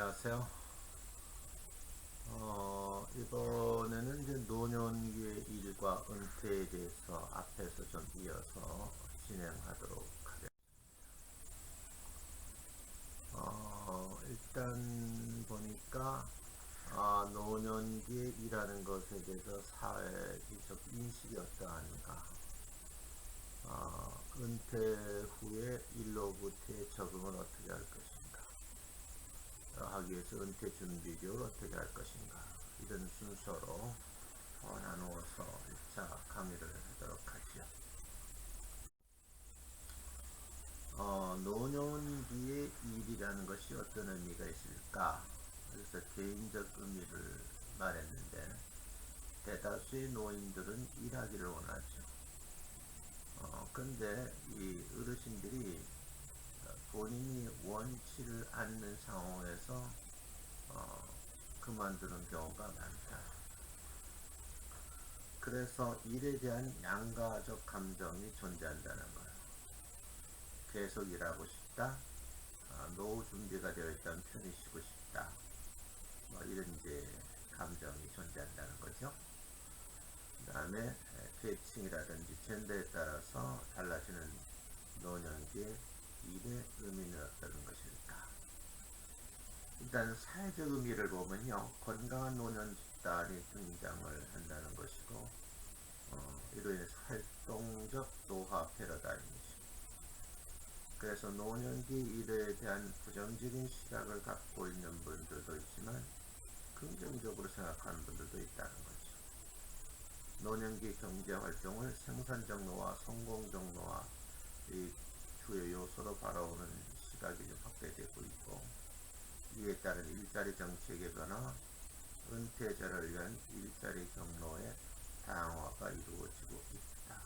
안녕하세요. 이번에는 이제 노년기의 일과 은퇴에 대해서 앞에서 좀 이어서 진행하도록 하겠습니다. 일단 보니까 노년기에 일하는 것에 대해서 사회적 인식이 어떠한가, 은퇴 후에 일로부터의 적응을 어떻게 할 것인가, 하기 위해서 은퇴 준비교를 어떻게 할 것인가, 이런 순서로 나누어서 1차 강의를 하도록 하죠. 노년기의 일이라는 것이 어떤 의미가 있을까? 그래서 개인적 의미를 말했는데, 대다수의 노인들은 일하기를 원하죠. 근데 이 어르신들이 본인이 원치를 않는 상황에서 그만두는 경우가 많다. 그래서 일에 대한 양가적 감정이 존재한다는 거예요. 계속 일하고 싶다, 노후 준비가 되어 있다면 편히 쉬고 싶다, 이런 이제 감정이 존재한다는 거죠. 그 다음에 계층이라든지 젠더에 따라서 달라지는 노년기의 일의 의미는 어떤 것일까? 일단 사회적 의미를 보면요, 건강한 노년 집단이 등장을 한다는 것이고, 이로 인해서 활동적 노화 패러다임이죠. 그래서 노년기 일에 대한 부정적인 시각을 갖고 있는 분들도 있지만 긍정적으로 생각하는 분들도 있다는 거죠. 노년기 경제활동을 생산적 노화, 성공적 노화, 이 주요 요소로 바라보는 시각이 좀 확대되고 있고, 이에 따른 일자리 정책의 변화, 은퇴자를 위한 일자리 경로의 다양화가 이루어지고 있다.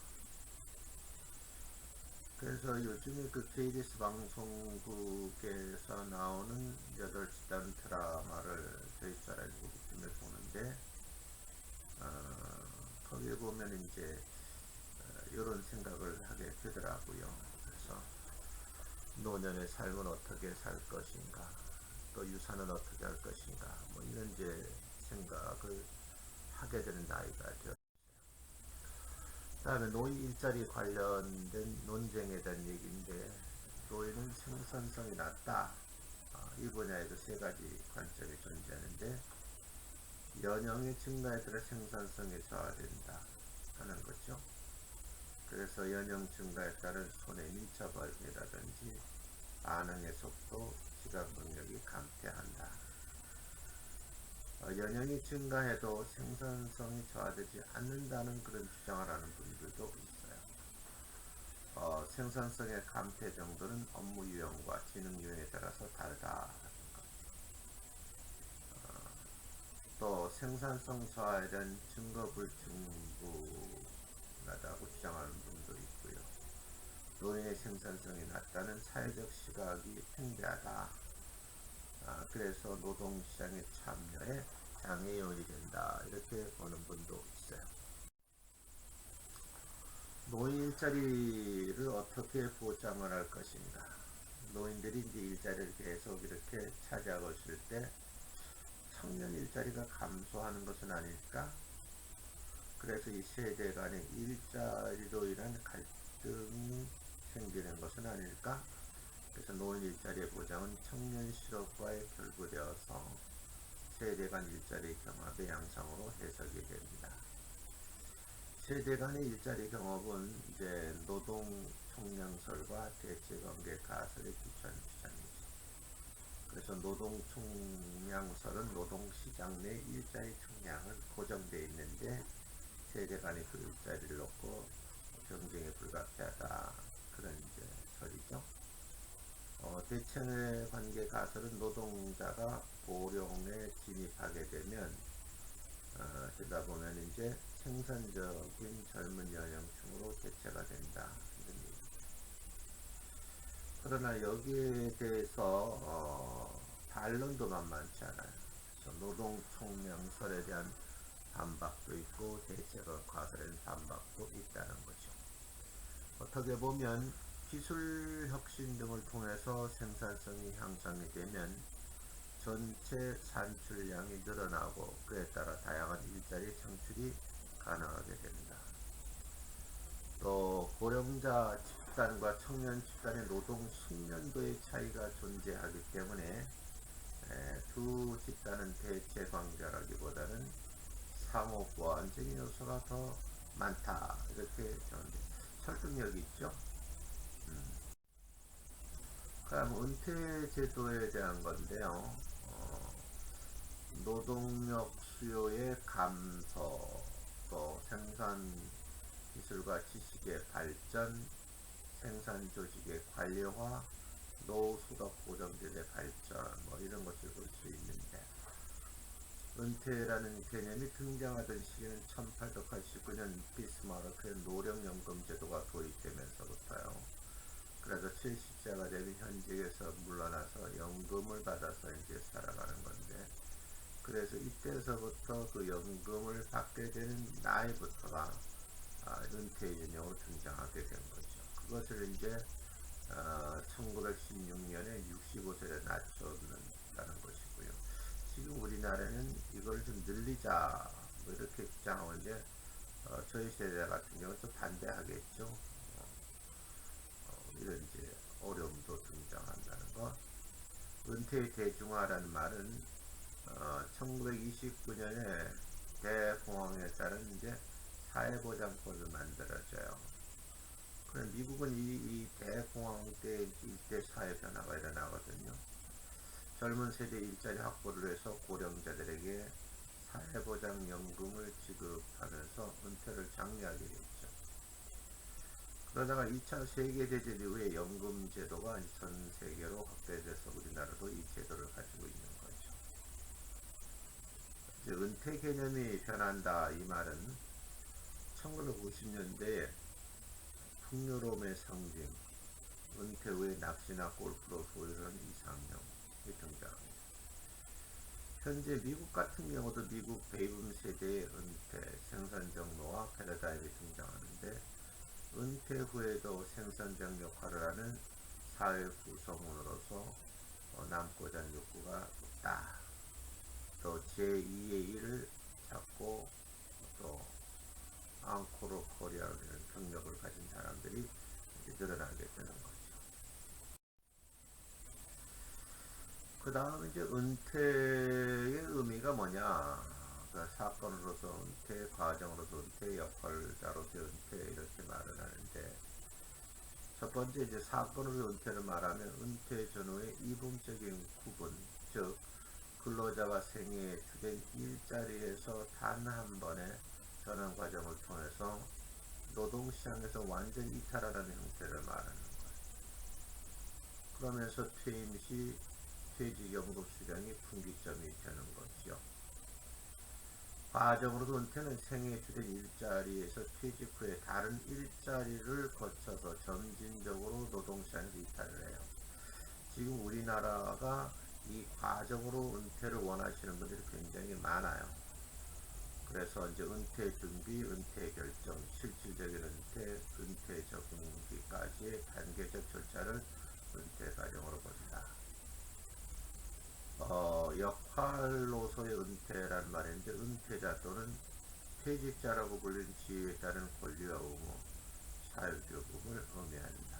그래서 요즘에 그 KBS 방송국에서 나오는 8시간 드라마를 저희사람이 보기 때문에 보는데, 거기에 보면 이제 이런 생각을 하게 되더라고요. 그래서 노년의 삶은 어떻게 살 것인가, 또 유산은 어떻게 할 것인가, 이런 이제 생각을 하게 되는 나이가 되었어요. 다음에 노인 일자리 관련된 논쟁에 대한 얘기인데, 노인은 생산성이 낮다, 이 분야에도 3가지 관점이 존재하는데, 연령의 증가에 따라 생산성이 저하된다 하는 거죠. 그래서 연령 증가에 따른 손의 민첩함이라든지 반응의 속도, 지각 능력이 감퇴한다. 연령이 증가해도 생산성이 저하되지 않는다는 그런 주장을 하는 분들도 있어요. 생산성의 감퇴 정도는 업무 유형과 지능 유형에 따라서 다르다. 또 생산성 저하에 대한 증거 불충분하다고 주장하는 분도 있고요. 노인의 생산성이 낮다는 사회적 시각이 팽배하다. 그래서 노동시장의 참여에 장애 요인이 된다, 이렇게 보는 분도 있어요. 노인 일자리를 어떻게 보장을 할 것인가? 노인들이 이제 일자리를 계속 이렇게 차지하고 있을 때 청년 일자리가 감소하는 것은 아닐까? 그래서 이 세대 간의 일자리로 인한 갈등이 생기는 것은 아닐까? 그래서 노인 일자리의 보장은 청년 실업과에 결부되어서 세대 간 일자리 경합의 양상으로 해석이 됩니다. 세대 간의 일자리 경합은 이제 노동 총량설과 대체관계 가설에 기초한 주장이죠. 그래서 노동 총량설은 노동시장 내 일자리 총량은 고정되어 있는데, 세대 간의 그 일자리를 놓고 경쟁에 불가피하다, 그런 이제 설이죠. 대체의 관계 가설은 노동자가 고령에 진입하게 되다 보면 이제 생산적인 젊은 연령층으로 대체가 된다, 이런 얘기죠. 그러나 여기에 대해서 반론도 만만치 않아요. 그래서 노동 총량설에 대한 반박도 있고 대체가 과설에 대한 반박도 있다는 거죠. 어떻게 보면 기술 혁신 등을 통해서 생산성이 향상이 되면 전체 산출량이 늘어나고 그에 따라 다양한 일자리 창출이 가능하게 된다. 또 고령자 집단과 청년 집단의 노동 숙련도의 차이가 존재하기 때문에 두 집단은 대체 관계라기보다는 상호 보완적인 요소가 더 많다. 이렇게 설득력이 있죠. 그럼 은퇴 제도에 대한 건데요. 노동력 수요의 감소, 또 생산 기술과 지식의 발전, 생산 조직의 관리화, 노후 소득 보장제의 발전, 뭐 이런 것을 볼 수 있는데, 은퇴라는 개념이 등장하던 시기는 1889년 비스마르크의 노령연금 제도가 도입되면서부터요. 그래서 70세가 되면 현직에서 물러나서 연금을 받아서 이제 살아가는 건데, 그래서 이때서부터 그 연금을 받게 되는 나이부터가 은퇴 개념으로 등장하게 된 거죠. 그것을 이제 1916년에 65세를 낮춰놓는다는 것이고요. 지금 우리나라는 이걸 좀 늘리자 뭐 이렇게 주장하고 이제 저희 세대 같은 경우는 또 반대하겠죠. 이런 이제 어려움도 등장한다는 것. 은퇴 대중화라는 말은 1929년에 대공황에 따른 이제 사회보장법을 만들어져요. 그럼 미국은 이 대공황 때 일대 사회 변화가 일어나거든요. 젊은 세대 일자리 확보를 해서 고령자들에게 사회보장연금을 지급하면서 은퇴를 장려하게 됐죠. 그러다가 2차 세계대전 이후에 연금 제도가 전 세계로 확대돼서 우리나라도 이 제도를 가지고 있는 거죠. 이제 은퇴 개념이 변한다 이 말은 1950년대에 풍요로움의 상징, 은퇴 후에 낚시나 골프로 보이는 이상형이 등장합니다. 현재 미국 같은 경우도 미국 베이비 세대의 은퇴, 생산적 노화 패러다임이 등장하는데, 은퇴 후에도 생산적 역할을 하는 사회 구성원으로서 남고자 하는 욕구가 높다. 또 제2의 일을 찾고 또 앙코르 코리아라는 경력을 가진 사람들이 이제 늘어나게 되는 거죠. 그 다음 이제 은퇴의 의미가 뭐냐? 그러니까 사건으로서 은퇴, 과정으로서 은퇴, 역할자로서 은퇴 이렇게 말을 하는데, 첫 번째 이제 사건으로 은퇴를 말하면 은퇴 전후의 이분적인 구분, 즉 근로자가 생애에 주된 일자리에서 단 한 번의 전환 과정을 통해서 노동시장에서 완전히 이탈하는 형태를 말하는 거예요. 그러면서 퇴임 시 퇴직연금 수령이 분기점이 되는 거죠. 과정으로도 은퇴는 생애 주된 일자리에서 퇴직 후에 다른 일자리를 거쳐서 점진적으로 노동시장에서 이탈을 해요. 지금 우리나라가 이 과정으로 은퇴를 원하시는 분들이 굉장히 많아요. 그래서 이제 은퇴 준비, 은퇴 결정, 실질적인 은퇴, 은퇴 적응기까지의 단계적 절차를 은퇴 과정으로 본다. 역할로서의 은퇴란 말인데, 은퇴자 또는 퇴직자라고 불리는 지위에 따른 권리와 의무, 사회교육을 의미한다.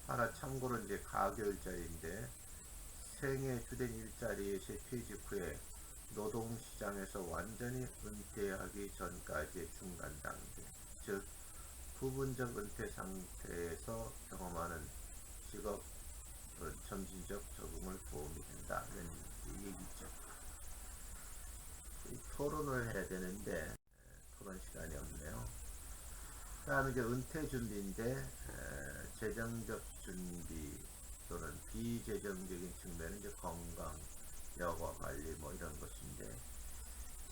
하나 참고로 이제 가결자인데, 생애 주된 일자리에서 퇴직 후에 노동시장에서 완전히 은퇴하기 전까지의 중간 단계, 즉 부분적 은퇴 상태에서 경험하는 직업 점진적 적응을 도움이 된다. 이런 얘기죠. 토론을 해야 되는데 토론 시간이 없네요. 다음에 이제 은퇴 준비인데, 재정적 준비 또는 비재정적인 측면은 이제 건강, 여가 관리 뭐 이런 것인데,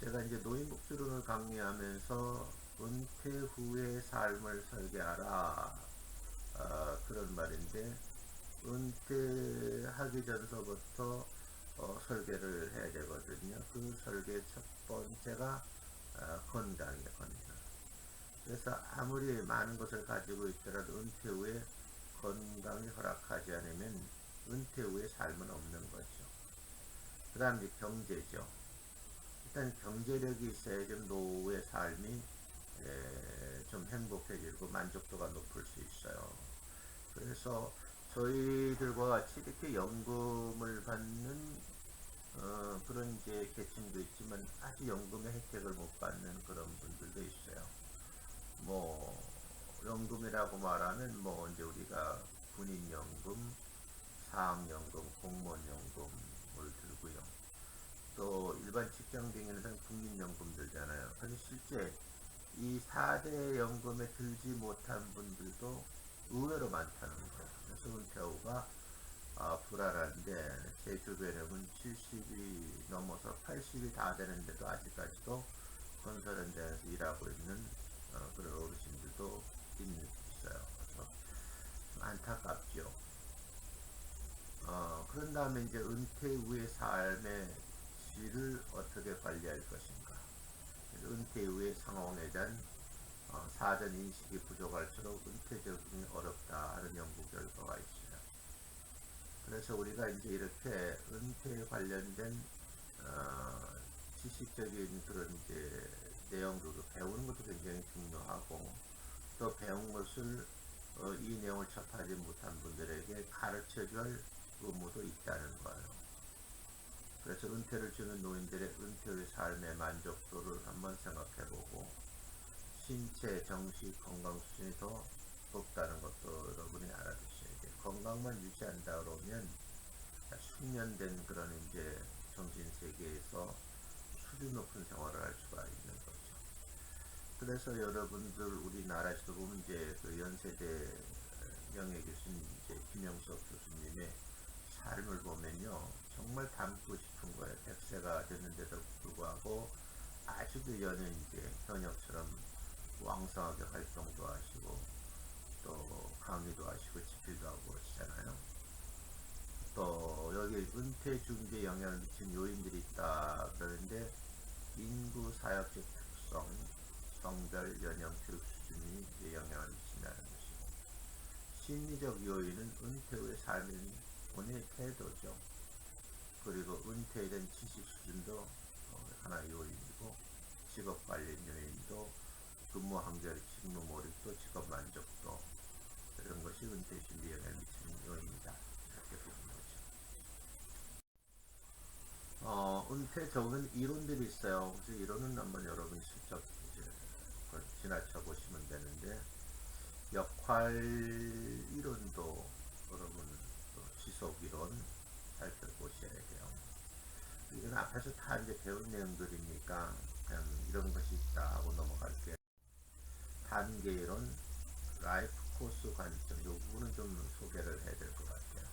제가 이제 노인복지론을 강의하면서 은퇴 후의 삶을 설계하라 그런 말인데, 은퇴하기 전서부터 설계를 해야 되거든요. 그 설계 첫 번째가 건강이에요. 건강. 그래서 아무리 많은 것을 가지고 있더라도 은퇴 후에 건강이 허락하지 않으면 은퇴 은퇴 후의 삶은 없는 거죠. 그 다음 이제 경제죠. 일단 경제력이 있어야 좀 노후의 삶이 좀 행복해지고 만족도가 높을 수 있어요. 그래서 저희들과 같이 이렇게 연금을 받는 그런 이제 계층도 있지만 아직 연금의 혜택을 못 받는 그런 분들도 있어요. 뭐 연금이라고 말하면 뭐 이제 우리가 군인연금, 사학연금, 공무원연금을 들고요. 또 일반 직장 다니는 사람 국민연금 들잖아요. 근데 실제 이 4대 연금에 들지 못한 분들도 의외로 많다는 거예요. 그래서 은퇴후가 불안한데 제 주변에는 70이 넘어서 80이 다 되는데도 아직까지도 건설 현장에서 일하고 있는 그런 어르신들도 있어요. 그래서 좀 안타깝죠. 그런 다음에 이제 은퇴 후의 삶의 질을 어떻게 관리할 것인가. 은퇴 후의 상황에 대한 사전 인식이 부족할수록 은퇴 적응이 어렵다 하는 연구 결과가 있어요. 그래서 우리가 이제 이렇게 은퇴에 관련된 지식적인 그런 이제 내용들을 배우는 것도 굉장히 중요하고, 또 배운 것을 이 내용을 접하지 못한 분들에게 가르쳐줄 의무도 있다는 거예요. 그래서 은퇴를 주는 노인들의 은퇴의 삶의 만족도를 한번 생각해보고, 신체, 정신, 건강 수준이 더 높다는 것도 여러분이 알아두셔야 돼요. 건강만 유지한다 그러면 숙련된 그런 이제 정신 세계에서 수준 높은 생활을 할 수가 있는 거죠. 그래서 여러분들 우리나라에서도 보면 이제 그 연세대 명예교수님 이제 김영석 교수님의 삶을 보면요, 정말 닮고 싶은 거예요. 100세가 됐는데도 불구하고 아직도 연예인 이제 현역처럼 왕성하게 활동도 하시고 또 강의도 하시고 집필도 하고 그러시잖아요. 또 여기 은퇴 준비에 영향을 미친 요인들이 있다 그러는데, 인구 사역적 특성, 성별, 연령, 교육 수준이 영향을 미친다는 것이고, 심리적 요인은 은퇴 후의 삶인 본인의 태도죠. 그리고 은퇴에 대한 지식 수준도 하나의 요인이고, 직업 관련 요인도, 근무 환경, 직무 몰입도, 직업 만족도, 이런 것이 은퇴 준비에 영향을 미치는 요인이다. 이렇게 보는 거죠. 은퇴 적은 이론들이 있어요. 그래서 이론은 한번 여러분이 슬쩍 이제 지나쳐 보시면 되는데, 역할 이론도 여러분 지속 이론 살펴보셔야 돼요. 이건 앞에서 다 이제 배운 내용들이니까 그냥 이런 것이 있다 하고 넘어갈게요. 단계 이론, 라이프 코스 관점, 이 부분은 좀 소개를 해야 될 것 같아요.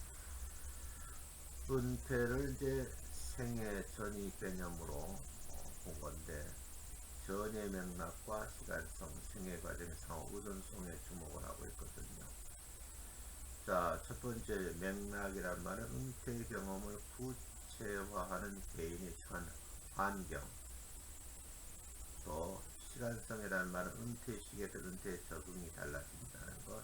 은퇴를 이제 생애 전이 개념으로 본 건데, 전의 맥락과 시간성, 생애 과정의 상호 우선성에 주목을 하고 있거든요. 자, 첫 번째 맥락이란 말은 은퇴 경험을 구체화하는 개인이 처한 환경. 또 시간성이라는 말은 은퇴 시기에 따라 은퇴 적응이 달라진다는 것.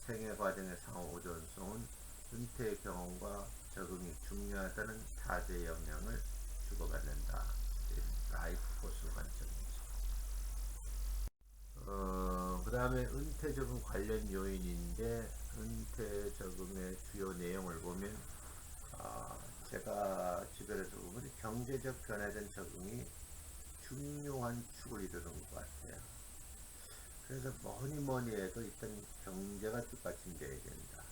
생애 과정의 상호 우선성은 은퇴 경험과 적응이 중요하다는 타자의 영향을 주고받는다. 라이프 코스 관점이죠. 그 다음에 은퇴 적응 관련 요인인데, 은퇴 적응의 주요 내용을 보면 제가 주변에서 보면 경제적 변화된 적응이 중요한 축을 이루는 것 같아요. 그래서 뭐니 해도 일단 경제가 뒷받침되어야 된다.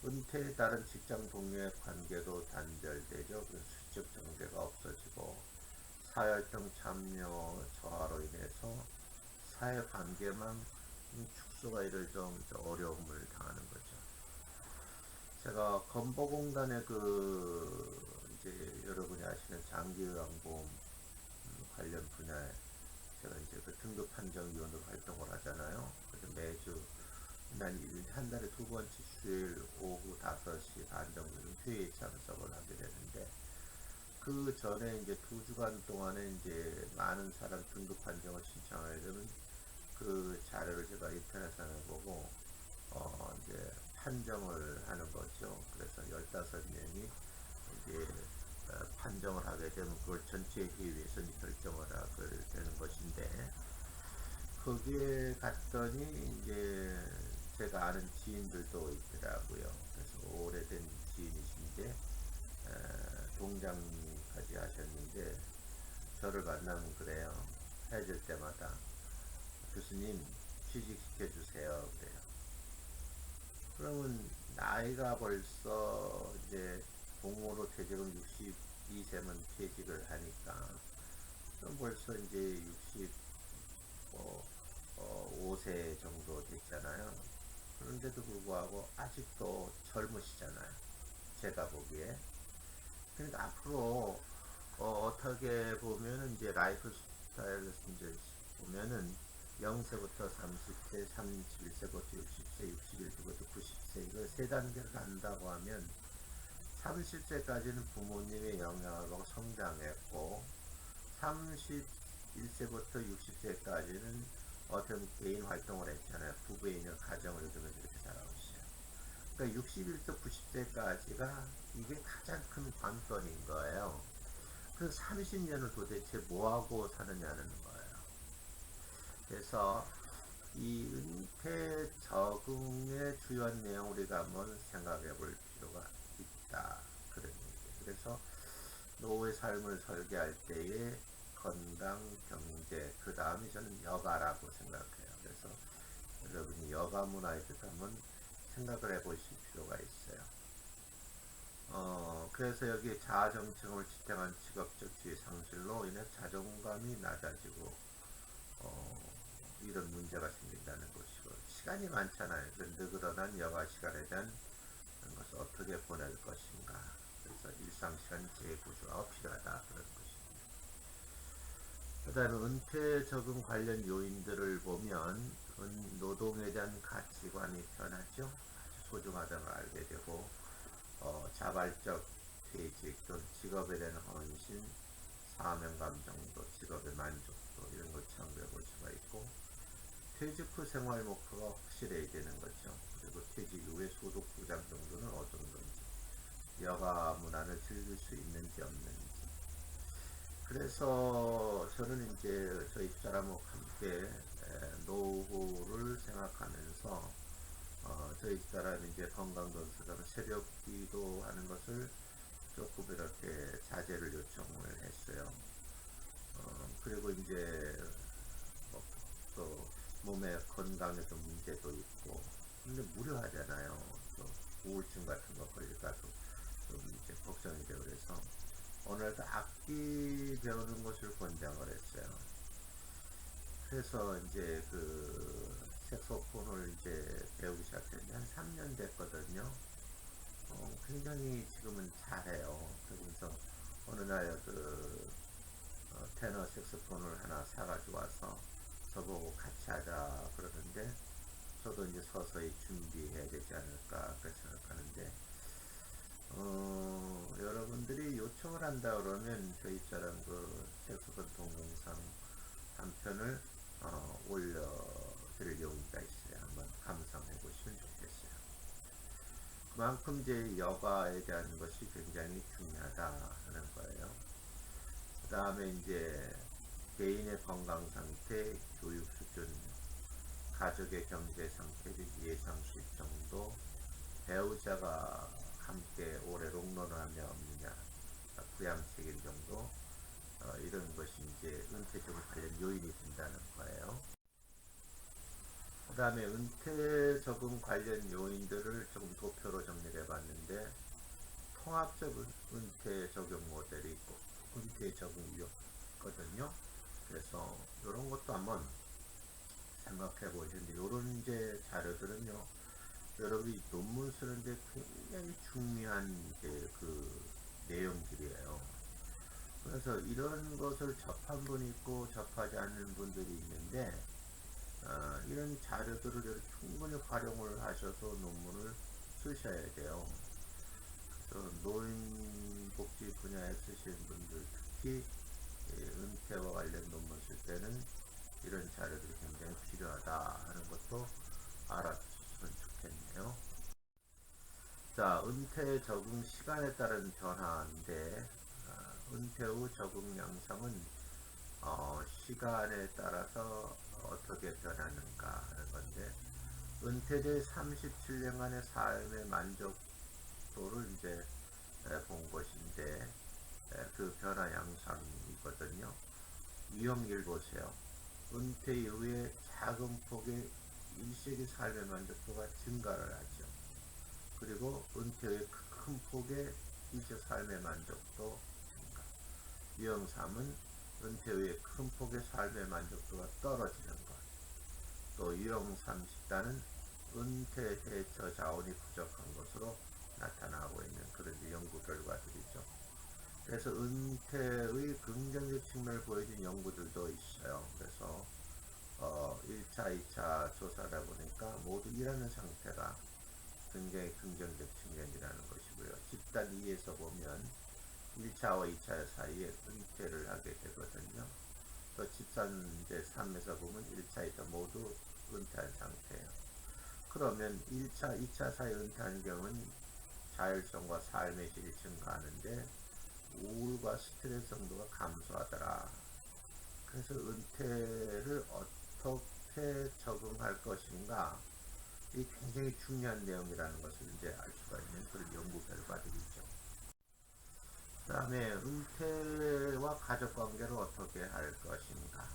은퇴에 따른 직장 동료의 관계도 단절되죠. 그래서 수적 경계가 없어지고, 사회활동 참여 저하로 인해서 사회관계만 축소가 이를 좀 어려움을 당하는 거죠. 제가 건보공단의 이제 여러분이 아시는 장기요양보험 관련 분야에 제가 이제 그 등급 판정위원으로 활동을 하잖아요. 그래서 매주 한 달에 2번씩 수요일 오후 5시 반 정도는 회의에 참석을 하게 되는데, 그 전에 이제 2주간 동안에 이제 많은 사람 등급 판정을 신청하게 되면 그 자료를 제가 인터넷상에 보고 이제 판정을 하는 거죠. 그래서 그래서 15명이 이제 판정을 하게 되면 그걸 전체 회의에서 결정을 하게 되는 것인데, 거기에 갔더니 이제 제가 아는 지인들도 있더라고요. 그래서 오래된 지인이신데 동장까지 하셨는데, 저를 만나면 그래요. 헤어질 때마다 교수님 취직시켜 주세요 그래요. 그러면 나이가 벌써 이제 공무로 퇴직은 62세면 퇴직을 하니까 그럼 벌써 이제 65세 정도 됐잖아요. 그런데도 불구하고 아직도 젊으시잖아요, 제가 보기에. 그러니까 앞으로 어떻게 보면은 이제 라이프 스타일을 이제 보면은 0세부터 30세, 31세부터 60세, 61세부터 90세, 이걸 세 단계를 간다고 하면 30세까지는 부모님의 영향으로 성장했고, 31세부터 60세까지는 어떤 개인 활동을 했잖아요. 부부에 있는 가정을 이루면서 이렇게 살아오셨어요. 그러니까 61세, 90세까지가 이게 가장 큰 관건인 거예요. 그 30년을 도대체 뭐하고 사느냐는 거예요. 그래서 이 은퇴 적응의 주요한 내용 우리가 한번 생각해 볼 필요가 있다, 그런 얘기예요. 그래서 노후의 삶을 설계할 때에 건강, 경제, 그 다음에 저는 여가라고 생각해요. 그래서 여러분이 여가 문화에 대해서 한번 생각을 해 보실 필요가 있어요. 그래서 여기 자아정체감을 지탱한 직업적 지위 상실로 인해 자존감이 낮아지고 이런 문제가 생긴다는 것이고, 시간이 많잖아요. 느그러난 여가 시간에 대한 것을 어떻게 보낼 것인가. 그래서 일상시간 재구조가 필요하다, 그런 것입니다. 그 다음에 은퇴 적응 관련 요인들을 보면 노동에 대한 가치관이 변하죠. 아주 소중하다는 걸 알게 되고, 자발적 퇴직 또는 직업에 대한 헌신, 사명감 정도, 직업의 만족도, 이런 걸 참고해 볼 수가 있고, 퇴직 후 생활 목표가 확실해지는 거죠. 그리고 퇴직 이후에 소득 보장 정도는 어떤 건지, 여가 문화를 즐길 수 있는지 없는지. 그래서 저는 이제 저희 집사람과 함께 노후를 생각하면서 저희 집사람이 이제 건강검사로 새벽 기도하는 것을 조금 이렇게 자제를 요청을 했어요. 그리고 이제 또 몸의 건강에도 문제도 있고, 근데 무료하잖아요. 또 우울증 같은 거 걸릴까 좀 이제 걱정이 되고, 그래서 오늘도 악기 배우는 것을 권장을 했어요. 그래서 이제 그 색소폰을 이제 배우기 시작했는데 한 3년 됐거든요. 굉장히 지금은 잘해요. 그래서 어느 날 테너 색소폰을 하나 사가지고 와서 저보고 같이 하자 그러는데, 저도 이제 서서히 준비해야 되지 않을까 그렇게 생각하는데, 여러분들이 요청을 한다 그러면 저희 입사람 그 색소폰 동영상 한 편을 올려드릴 용의가 있어요. 한번 감상해 보시면 좋겠어요. 그만큼 이제 여가에 대한 것이 굉장히 중요하다 하는 거예요. 그 다음에 이제 개인의 건강 상태, 교육 수준, 가족의 경제 상태, 예상 수입 정도, 배우자가 함께 오래 롱런을 하냐 없느냐, 부양 책임 정도, 이런 것이 이제 은퇴적으로 관련 요인이 된다는 거예요. 그 다음에 은퇴 적응 관련 요인들을 조금 도표로 정리해 봤는데, 통합적 은퇴 적용 모델이 있고 은퇴 적응 유형이거든요. 그래서 이런 것도 한번 생각해 보시는데, 이런 이제 자료들은요, 여러분이 논문 쓰는데 굉장히 중요한 이제 그 내용들이에요. 그래서 이런 것을 접한 분이 있고 접하지 않는 분들이 있는데, 이런 자료들을 충분히 활용을 하셔서 논문을 쓰셔야 돼요. 그래서 노인복지 분야에 쓰시는 분들, 특히 은퇴와 관련 논문 쓸 때는 이런 자료들이 굉장히 필요하다 하는 것도 알아주시면 좋겠네요. 자, 자, 은퇴 적응 시간에 따른 변화인데 은퇴 후 적응 양상은 시간에 따라서 어떻게 변하는가 하는 건데, 은퇴제 37년간의 삶의 만족도를 이제 본 것인데, 그 변화 양상이거든요. 유형일 보세요. 은퇴 이후에 작은 폭의 일시적인 삶의 만족도가 증가를 하죠. 그리고 은퇴 후에 큰 폭의 일시적 삶의 만족도 증가. 유형 3은 은퇴 후에 큰 폭의 삶의 만족도가 떨어지는 것. 또 유형 3 집단은 은퇴 대처 자원이 부족한 것으로 나타나고 있는 그런 연구 결과들이죠. 그래서 은퇴의 긍정적 측면을 보여준 연구들도 있어요. 그래서 1차, 2차 조사다 보니까 모두 일하는 상태가 굉장히 긍정적 측면이라는 것이고요. 집단 2에서 보면 1차와 2차 사이에 은퇴를 하게 되거든요. 또 집단 3에서 보면 1차, 2차 모두 은퇴한 상태예요. 그러면 1차, 2차 사이 은퇴한 경우는 자율성과 삶의 질이 증가하는데 우울과 스트레스 정도가 감소하더라. 그래서 은퇴를 어떻게 적응할 것인가, 이 굉장히 중요한 내용이라는 것을 이제 알 수가 있는 그런 연구 결과들이죠. 그 다음에 은퇴와 가족관계를 어떻게 할 것인가.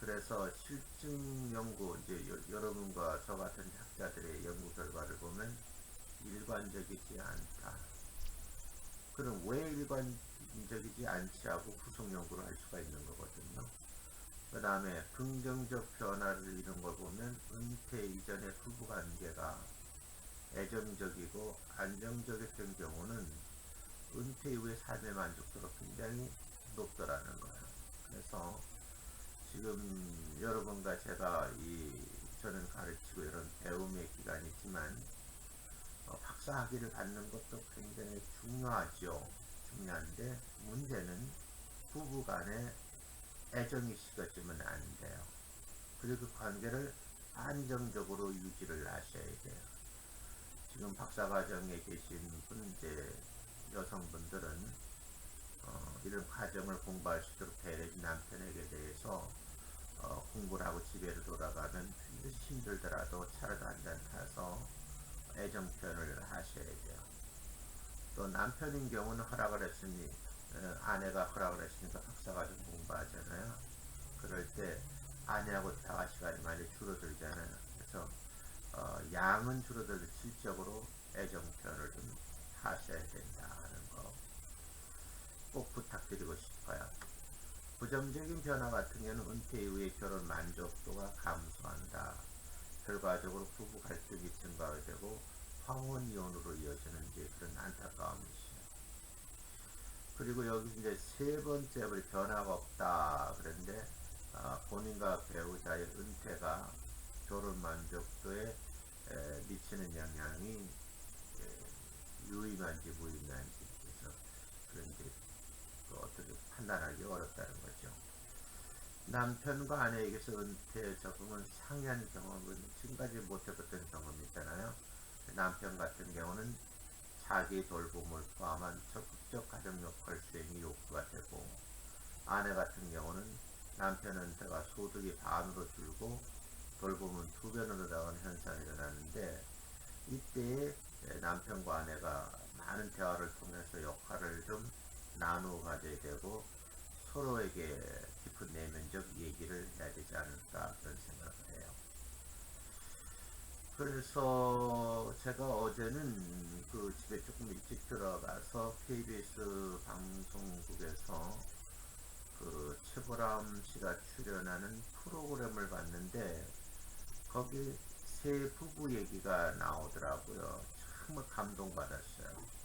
그래서 실증 연구, 이제 여러분과 저 같은 학자들의 연구 결과를 보면 일관적이지 않다. 그럼 왜 일관적이지 않지 하고 후속 연구를 할 수가 있는 거거든요. 그 다음에 긍정적 변화를 이룬 걸 보면 은퇴 이전의 부부관계가 애정적이고 안정적이었던 경우는 은퇴 이후의 삶의 만족도가 굉장히 높더라는 거예요. 그래서 지금 여러분과 제가 저는 가르치고 이런 배움의 기간이 있지만 박사 학위를 받는 것도 굉장히 중요하죠. 중요한데 문제는 부부 간에 애정이 식어지면 안 돼요. 그리고 그 관계를 안정적으로 유지를 하셔야 돼요. 지금 박사과정에 계신 이제 여성분들은 이런 과정을 공부할 수 있도록 배려진 남편에게 대해서 공부를 하고 집에로 돌아가면 굉장히 힘들더라도 차라도 한잔 타서 애정 표현을 하셔야 돼요. 또 남편인 경우는 허락을 했으니 아내가 허락을 했으니까 박사과정 공부하잖아요. 그럴 때 아내하고 대화 시간이 많이 줄어들잖아요. 그래서 양은 줄어들도 질적으로 애정 표현을 좀 하셔야 된다 하는 거 꼭 부탁드리고 싶어요. 부정적인 변화 같은 경우는 은퇴 이후에 결혼 만족도가 감소한다. 결과적으로 부부 갈등이 증가하게 되고 황혼 이혼으로 이어지는 이제 그런 안타까움이 있어요. 그리고 여기 이제 세 번째 변화가 없다. 그런데 본인과 배우자의 은퇴가 결혼 만족도에 미치는 영향이 유의미한지 무의미한지, 그래서 그런 이제 어떻게 판단하기 어렵다는 거죠. 남편과 아내에게서 은퇴 적응은 상이한 경험은 지금까지 못해봤던 경험이잖아요. 남편 같은 경우는 자기 돌봄을 포함한 적극적 가정 역할 수행이 욕구가 되고, 아내 같은 경우는 남편 은퇴가 소득이 반으로 줄고 돌봄은 2배로 나가는 현상이 일어나는데, 이때 남편과 아내가 많은 대화를 통해서 역할을 좀 나누어 가져야 되고 서로에게 깊은 내면적 얘기를 해야 되지 않을까 그런 생각을 해요. 그래서 제가 어제는 그 집에 조금 일찍 들어가서 KBS 방송국에서 그 최보람 씨가 출연하는 프로그램을 봤는데 거기 세 부부 얘기가 나오더라고요. 정말 감동받았어요.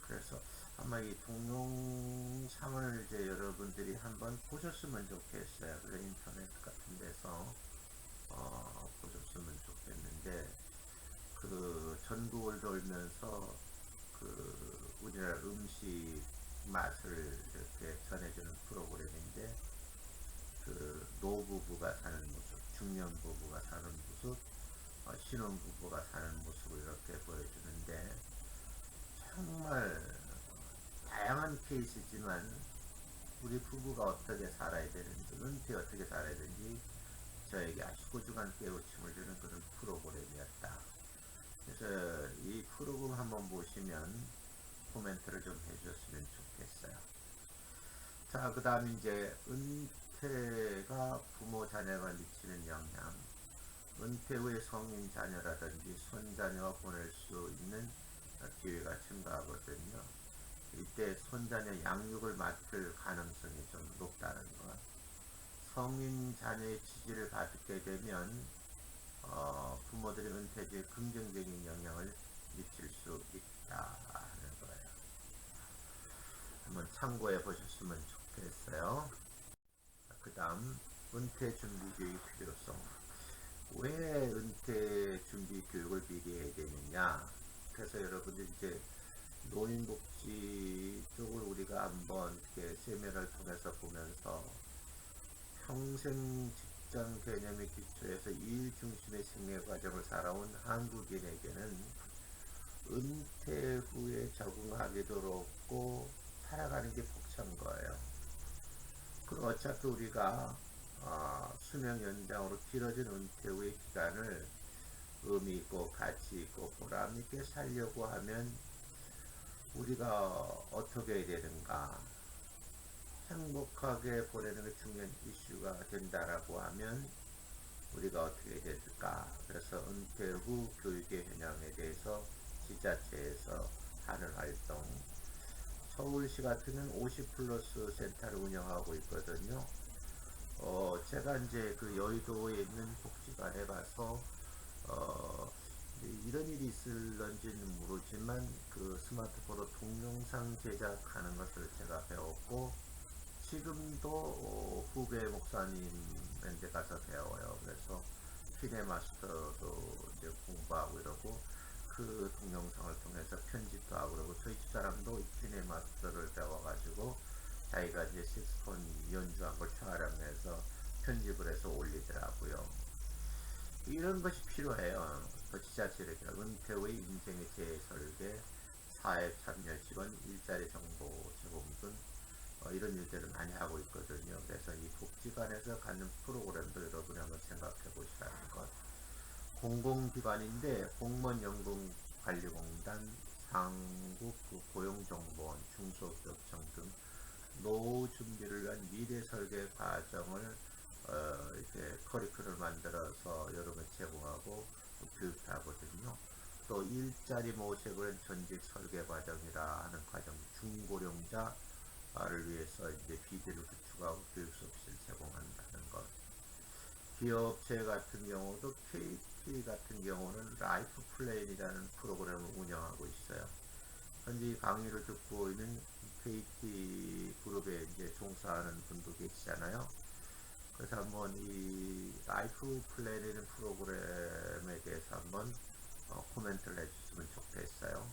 그래서 아마 이 동영상을 이제 여러분들이 한번 보셨으면 좋겠어요. 그래서 인터넷 같은 데서 보셨으면 좋겠는데, 그 전국을 돌면서 그 우리나라 음식 맛을 이렇게 전해주는 프로그램인데, 그 노부부가 사는 모습, 중년 부부가 사는 모습, 신혼부부가 사는 모습을 이렇게 보여주는데, 정말 다양한 케이스지만 우리 부부가 어떻게 살아야 되는지, 은퇴 어떻게 살아야 되는지 저에게 아주 소중한 깨우침을 주는 그런 프로그램이었다. 그래서 이 프로그램 한번 보시면 코멘트를 좀 해주셨으면 좋겠어요. 자, 그 다음 이제 은퇴가 부모 자녀가 미치는 영향, 은퇴 후에 성인 자녀라든지 손자녀와 보낼 수 있는 기회가 증가하거든요. 이때 손자녀 양육을 맡을 가능성이 좀 높다는 것. 성인 자녀의 지지를 받게 되면 부모들이 은퇴 뒤에 긍정적인 영향을 미칠 수 있다 하는 거예요. 한번 참고해 보셨으면 좋겠어요. 그 다음 은퇴 준비 교육 필요성. 왜 은퇴 준비 교육을 미리 해야 되느냐. 그래서 여러분들 이제 노인복지 쪽을 우리가 한번 이렇게 세미나를 통해서 보면서 평생 직장 개념의 기초에서 일 중심의 생애 과정을 살아온 한국인에게는 은퇴 후에 적응하기도 어렵고 살아가는 게 벅찬 거예요. 그럼 어차피 우리가 수명 연장으로 길어진 은퇴 후의 기간을 의미 있고 가치 있고 보람 있게 살려고 하면 우리가 어떻게 해야 되는가. 행복하게 보내는 게 중요한 이슈가 된다라고 하면 우리가 어떻게 해야 될까. 그래서 은퇴 후 교육의 현황에 대해서 지자체에서 하는 활동, 서울시 같은 경우는 50 플러스 센터를 운영하고 있거든요. 제가 이제 그 여의도에 있는 복지관에 가서 이런 일이 있을런지는 모르지만 그 스마트폰으로 동영상 제작하는 것을 제가 배웠고, 지금도 후배 목사님한테 가서 배워요. 그래서 키네마스터도 이제 공부하고 이러고, 그 동영상을 통해서 편집도 하고 그러고, 저희 집사람도 키네마스터를 배워가지고 자기가 이제 색스폰 연주한 걸 촬영해서 편집을 해서 올리더라고요. 이런 것이 필요해요. 지자체를 은퇴 후의 인생의 재설계, 사회 참여 지원, 일자리 정보 제공 등 이런 일들을 많이 하고 있거든요. 그래서 이 복지관에서 갖는 프로그램도 여러분이 한번 생각해 보시라는 것. 공공기관인데 공무원연금관리공단, 한국 고용정보원, 중소기업청 등 노후 준비를 위한 미래 설계 과정을 이렇게 커리큘럼을 만들어서 여러분에 제공하고 교육도 하거든요. 또 일자리 모색을 전직 설계 과정이라 하는 과정, 중고령자를 위해서 이제 비대를 구축하고 교육 서비스를 제공한다는 것. 기업체 같은 경우도 KT 같은 경우는 라이프 플랜이라는 프로그램을 운영하고 있어요. 현재 강의를 듣고 있는 KT 그룹에 이제 종사하는 분도 계시잖아요. 그래서 한번 이 라이프 플랜이라는 프로그램에 대해서 한번 코멘트를 해주시면 좋겠어요.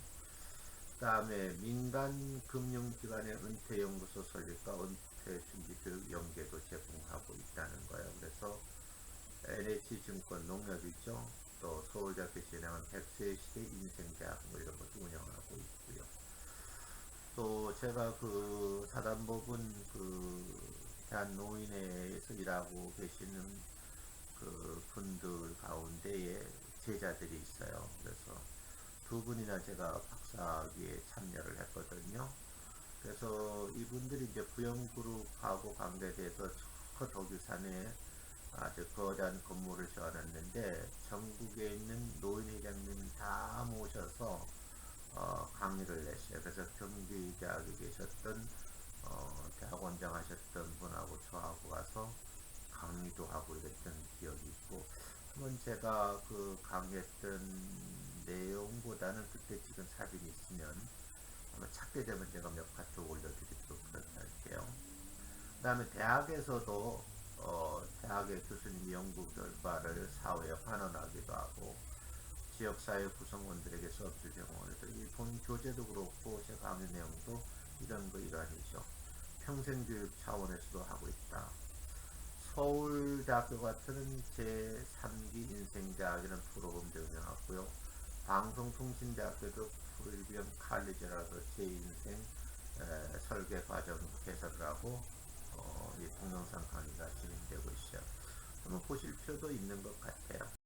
그 다음에 민간 금융기관의 은퇴연구소 설립과 은퇴준비교육 연계도 제공하고 있다는 거예요. 그래서 NH증권 농협이죠. 또 서울대학교 진행한 100세 시대 인생대학 뭐 이런 것도 운영하고 있고요. 또 제가 그 사단법인 그 대한노인회에서 일하고 계시는 그 분들 가운데에 제자들이 있어요. 그래서 두 분이나 제가 박사학위에 참여를 했거든요. 그래서 이분들이 이제 부영그룹하고 관계돼서 저 덕유산에 아주 거대한 건물을 지어놨는데 전국에 있는 노인회장님 다 모셔서 강의를 냈어요. 그래서 경기대학에 계셨던 대학원장 하셨던 분하고 저하고 가서 강의도 하고 이랬던 기억이 있고, 한번 제가 그 강의했던 내용보다는 그때 찍은 사진이 있으면 한번 찾게 되면 제가 몇 카톡 올려드리도록 할게요. 그 다음에 대학에서도 대학의 교수님이 연구 결과를 사회에 환원하기도 하고, 지역사회 구성원들에게 수업을 제공해서 본 교재도 그렇고 제 강의 내용도 이런 거 일환이죠. 평생교육 차원에서도 하고 있다. 서울대학교 같은 제3기 인생대학이라는 프로그램도 운영하고요. 방송통신대학교도 프리미엄 칼리지라서 제2인생 설계 과정 개설을 하고 이 동영상 강의가 진행되고 있어요. 한번 보실 필요도 있는 것 같아요.